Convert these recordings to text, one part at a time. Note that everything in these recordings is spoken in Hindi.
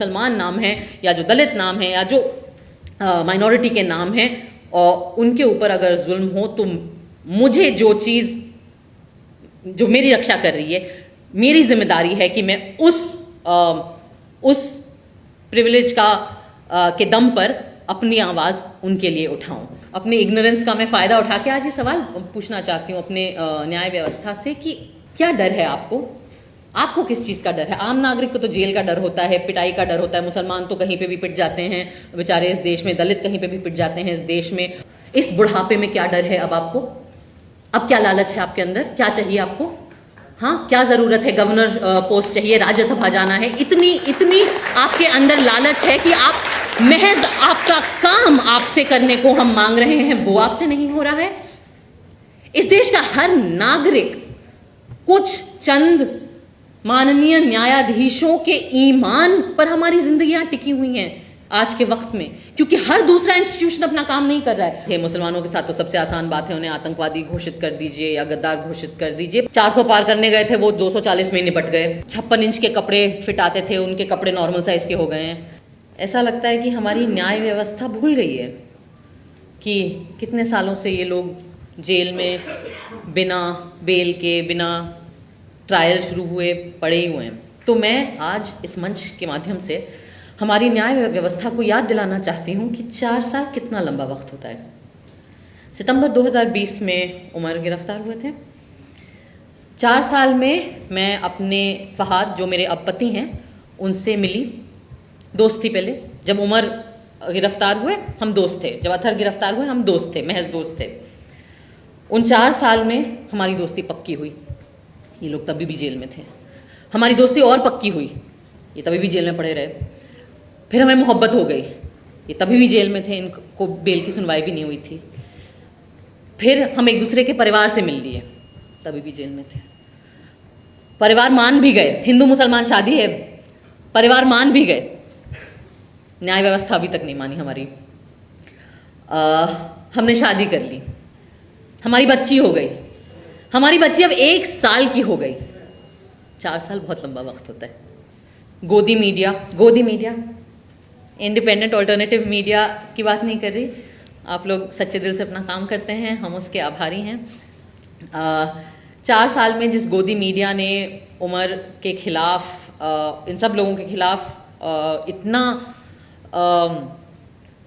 मुसलमान नाम है या जो दलित नाम है या जो माइनॉरिटी के नाम हैं और उनके ऊपर अगर जुल्म हो तो मुझे जो चीज़ जो मेरी रक्षा कर रही है, मेरी जिम्मेदारी है कि मैं उस प्रिविलेज के दम पर अपनी आवाज़ उनके लिए उठाऊं। अपने इग्नोरेंस का मैं फ़ायदा उठा के आज ये सवाल पूछना चाहती हूँ अपने न्याय व्यवस्था से कि क्या डर है आपको किस चीज़ का डर है? आम नागरिक को तो जेल का डर होता है, पिटाई का डर होता है, मुसलमान तो कहीं पे भी पिट जाते हैं बेचारे इस देश में, दलित कहीं पे भी पिट जाते हैं इस देश में। इस बुढ़ापे में क्या डर है अब आपको? अब क्या लालच है आपके अंदर? क्या चाहिए आपको? हाँ, क्या ज़रूरत है? गवर्नर पोस्ट चाहिए, राज्यसभा जाना है, इतनी आपके अंदर लालच है कि आप महज आपका काम आपसे करने को हम मांग रहे हैं, वो आपसे नहीं हो रहा है। इस देश का हर नागरिक कुछ चंद माननीय न्यायाधीशों के ईमान पर हमारी जिंदगियां टिकी हुई हैं आज के वक्त में, क्योंकि हर दूसरा इंस्टीट्यूशन अपना काम नहीं कर रहा है। मुसलमानों के साथ तो सबसे आसान बात है, उन्हें आतंकवादी घोषित कर दीजिए या गद्दार घोषित कर दीजिए। 400 पार करने गए थे वो 240 में निपट गए। 56 इंच के कपड़े फिट आते थे, उनके कपड़े नॉर्मल साइज के हो गए हैं। ऐसा लगता है कि हमारी न्याय व्यवस्था भूल गई है कि कितने सालों से ये लोग जेल में बिना बेल के, बिना ट्रायल शुरू हुए पड़े ही हुए हैं। तो मैं आज इस मंच के माध्यम से हमारी न्याय व्यवस्था को याद दिलाना चाहती हूँ कि 4 साल कितना लंबा वक्त होता है। सितंबर 2020 में उमर गिरफ्तार हुए थे। 4 साल में मैं अपने फहाद, जो मेरे अब पति हैं, उनसे मिली। दोस्त थी पहले। जब उमर गिरफ्तार हुए हम दोस्त थे, जब अतहर गिरफ्तार हुए हम दोस्त थे, महज दोस्त थे। उन 4 साल में हमारी दोस्ती पक्की हुई। ये लोग तभी भी जेल में थे। हमारी दोस्ती और पक्की हुई, ये तभी भी जेल में पड़े रहे। फिर हमें मोहब्बत हो गई, ये तभी भी जेल में थे, इनको बेल की सुनवाई भी नहीं हुई थी। फिर हम एक दूसरे के परिवार से मिल लिए, तभी भी जेल में थे। परिवार मान भी गए, हिंदू मुसलमान शादी है, परिवार मान भी गए, न्याय व्यवस्था अभी तक नहीं मानी हमारी। हमने शादी कर ली, हमारी बच्ची हो गई, हमारी बच्ची अब 1 साल की हो गई। 4 साल बहुत लंबा वक्त होता है। गोदी मीडिया, इंडिपेंडेंट ऑल्टरनेटिव मीडिया की बात नहीं कर रही, आप लोग सच्चे दिल से अपना काम करते हैं, हम उसके आभारी हैं। 4 साल में जिस गोदी मीडिया ने उमर के खिलाफ, इन सब लोगों के खिलाफ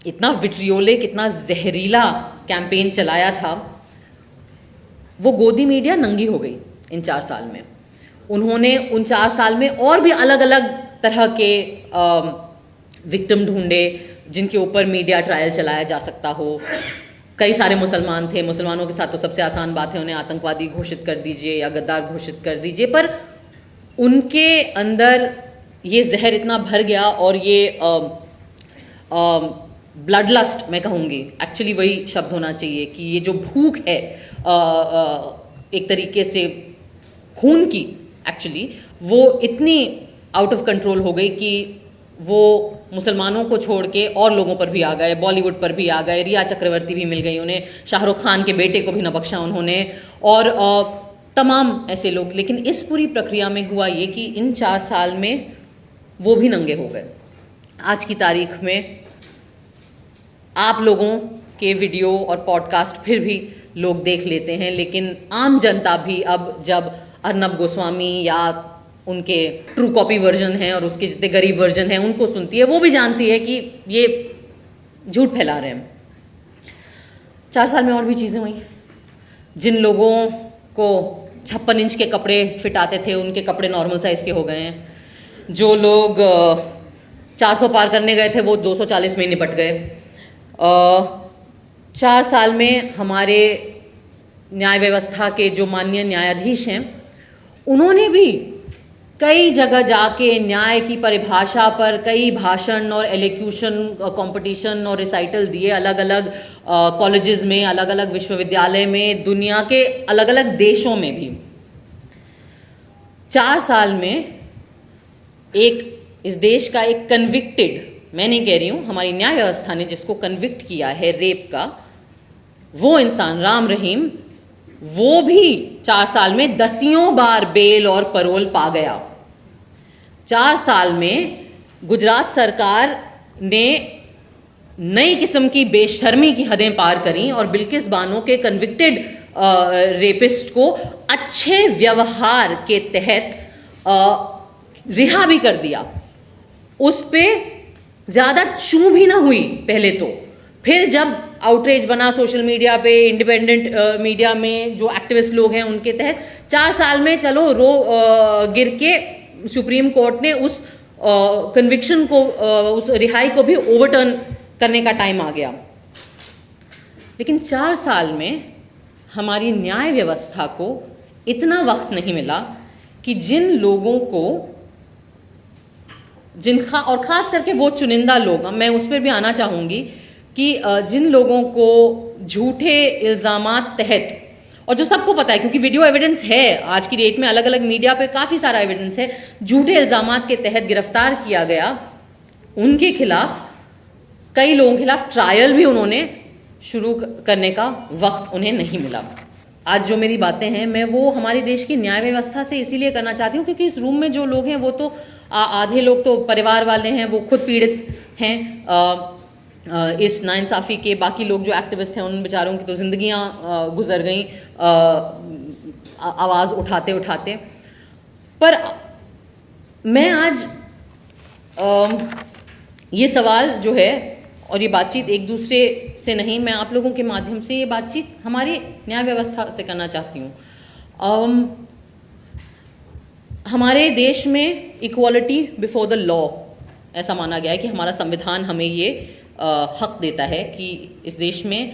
इतना विट्रियोलिक, इतना जहरीला कैंपेन चलाया था, वो गोदी मीडिया नंगी हो गई इन 4 साल में। उन्होंने उन 4 साल में और भी अलग अलग तरह के विक्टिम ढूंढे जिनके ऊपर मीडिया ट्रायल चलाया जा सकता हो। कई सारे मुसलमान थे, मुसलमानों के साथ तो सबसे आसान बात है, उन्हें आतंकवादी घोषित कर दीजिए या गद्दार घोषित कर दीजिए, पर उनके अंदर ये जहर इतना भर गया और ये ब्लड लस्ट, मैं कहूँगी एक्चुअली वही शब्द होना चाहिए कि ये जो भूख है एक तरीके से खून की, एक्चुअली वो इतनी आउट ऑफ कंट्रोल हो गई कि वो मुसलमानों को छोड़ के और लोगों पर भी आ गए, बॉलीवुड पर भी आ गए। रिया चक्रवर्ती भी मिल गई उन्हें, शाहरुख खान के बेटे को भी न बख्शा उन्होंने, और तमाम ऐसे लोग। लेकिन इस पूरी प्रक्रिया में हुआ ये कि इन 4 साल में वो भी नंगे हो गए। आज की तारीख में आप लोगों के वीडियो और पॉडकास्ट फिर भी लोग देख लेते हैं, लेकिन आम जनता भी अब जब अर्नब गोस्वामी या उनके ट्रू कॉपी वर्जन हैं और उसके जितने गरीब वर्जन हैं उनको सुनती है, वो भी जानती है कि ये झूठ फैला रहे हैं। 4 साल में और भी चीज़ें हुई। जिन लोगों को 56 इंच के कपड़े फिट आते थे, उनके कपड़े नॉर्मल साइज़ के हो गए हैं। जो लोग 400 पार करने गए थे वो 240 में निपट गए। 4 साल में हमारे न्याय व्यवस्था के जो माननीय न्यायाधीश हैं, उन्होंने भी कई जगह जाके न्याय की परिभाषा पर कई भाषण और एलोक्यूशन कंपटीशन और रिसाइटल दिए, अलग अलग कॉलेजेस में, अलग अलग विश्वविद्यालय में, दुनिया के अलग अलग देशों में भी। 4 साल में इस देश का एक कन्विक्टेड, मैं नहीं कह रही हूँ, हमारी न्याय व्यवस्था ने जिसको कन्विक्ट किया है रेप का, वो इंसान राम रहीम, वो भी 4 साल में 10 बार बेल और परोल पा गया। 4 साल में गुजरात सरकार ने नई किस्म की बेशर्मी की हदें पार करी और बिल्किस बानो के कन्विक्टेड रेपिस्ट को अच्छे व्यवहार के तहत रिहा भी कर दिया। उस पे ज्यादा चू भी ना हुई पहले तो, फिर जब आउटरीच बना सोशल मीडिया पे, इंडिपेंडेंट मीडिया में जो एक्टिविस्ट लोग हैं उनके तहत 4 साल में चलो गिर के सुप्रीम कोर्ट ने उस कन्विक्शन को, उस रिहाई को भी ओवरटर्न करने का टाइम आ गया। लेकिन 4 साल में हमारी न्याय व्यवस्था को इतना वक्त नहीं मिला कि जिन लोगों को, और खास करके वो चुनिंदा लोग, मैं उस पर भी आना चाहूंगी कि जिन लोगों को झूठे इल्जामात तहत, और जो सबको पता है क्योंकि वीडियो एविडेंस है, आज की डेट में अलग अलग मीडिया पे काफी सारा एविडेंस है, झूठे इल्जामात के तहत गिरफ्तार किया गया, उनके खिलाफ, कई लोगों के खिलाफ ट्रायल भी उन्होंने शुरू करने का वक्त उन्हें नहीं मिला। आज जो मेरी बातें हैं मैं वो हमारे देश की न्याय व्यवस्था से इसीलिए करना चाहती हूँ क्योंकि इस रूम में जो लोग हैं वो तो आधे लोग तो परिवार वाले हैं, वो खुद पीड़ित हैं इस नाइंसाफ़ी के, बाकी लोग जो एक्टिविस्ट हैं उन बेचारों की तो जिंदगियां गुजर गई आवाज़ उठाते उठाते। पर मैं आज ये सवाल जो है और ये बातचीत एक दूसरे से नहीं, मैं आप लोगों के माध्यम से ये बातचीत हमारी न्याय व्यवस्था से करना चाहती हूँ। हमारे देश में इक्वालिटी बिफोर द लॉ ऐसा माना गया है कि हमारा संविधान हमें ये हक देता है कि इस देश में